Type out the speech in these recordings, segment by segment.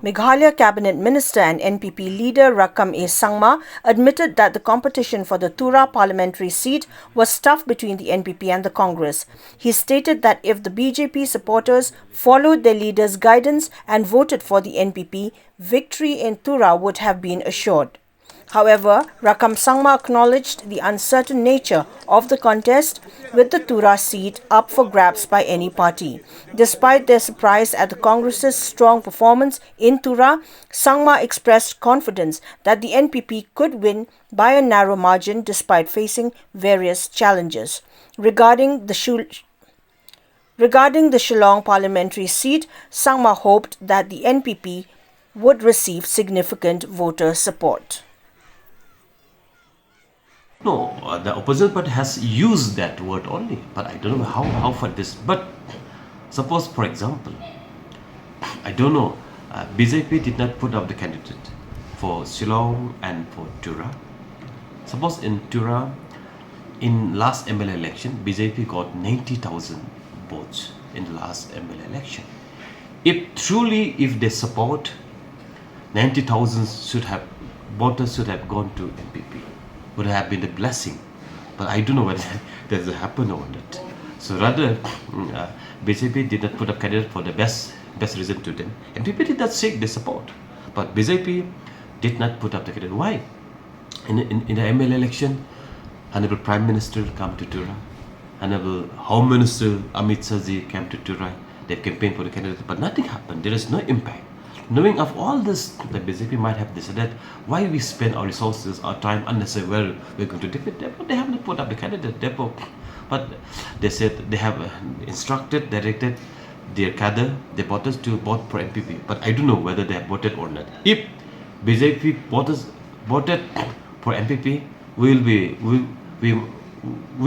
Meghalaya Cabinet Minister and NPP leader Rakkam Sangma admitted that the competition for the Tura parliamentary seat was tough between the NPP and the Congress. He stated that if the BJP supporters followed their leader's guidance and voted for the NPP, victory in Tura would have been assured. However, Rakkam Sangma acknowledged the uncertain nature of the contest, with the Tura seat up for grabs by any party. Despite their surprise at the Congress's strong performance in Tura, Sangma expressed confidence that the NPP could win by a narrow margin despite facing various challenges. Regarding the Shillong parliamentary seat, Sangma hoped that the NPP would receive significant voter support. No, the opposition party has used that word only, but I don't know how far this. But suppose, for example, I don't know, BJP did not put up the candidate for Shillong and for Tura. Suppose in Tura, in last MLA election, BJP got 90,000 votes in the last MLA election. If they support, 90,000 voters should have gone to NPP. Would have been a blessing, but I don't know whether that will happen or not. So rather, BJP did not put up candidate for the best reason to them. NPP did not seek the support, but BJP did not put up the candidate. Why? In the MLA election, Honorable Prime Minister came to Tura, Honorable Home Minister Amit Shah ji came to Tura. They campaigned for the candidate, but nothing happened. There is no impact. Knowing of all this, the BJP might have decided why we spend our resources, our time unnecessarily where we're going to defeat them. But they haven't put up the candidate, therefore. But they said they have directed their cadre, their voters to vote for NPP. But I don't know whether they have voted or not. If BJP voters voted for NPP, we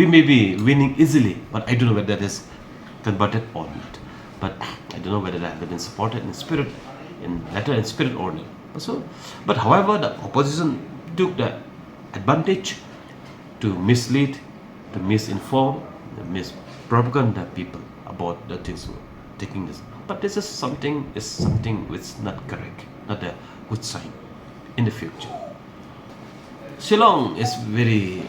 may be winning easily. But I don't know whether that is converted or not. But I don't know whether that has been supported in spirit. In letter and spirit order. But however, the opposition took the advantage to mislead, to misinform, mispropaganda people about the things we're taking this. But this is something which is not correct, not a good sign in the future. Shillong is very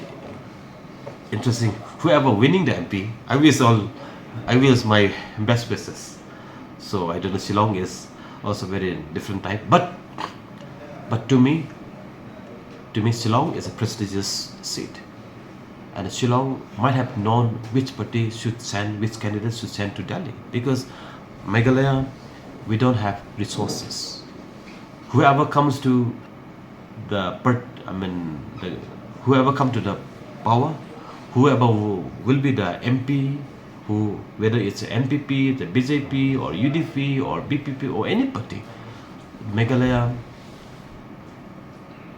interesting. Whoever winning the MP, I wish my best wishes. So I don't know, Shillong is also very different type, but to me Shillong is a prestigious seat, and Shillong might have known which party should send, which candidate should send to Delhi, because Meghalaya, we don't have resources. Whoever comes to whoever come to the power, whoever will be the MP, whether it's NPP, the BJP, or UDP, or BPP, or any party, Meghalaya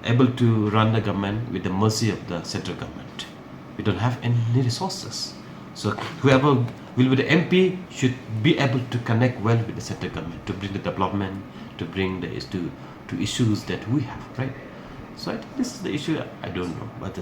able to run the government with the mercy of the central government. We don't have any resources. So whoever will be the MP should be able to connect well with the central government to bring the development, to bring to issues that we have, right? So I think this is the issue. I don't know, but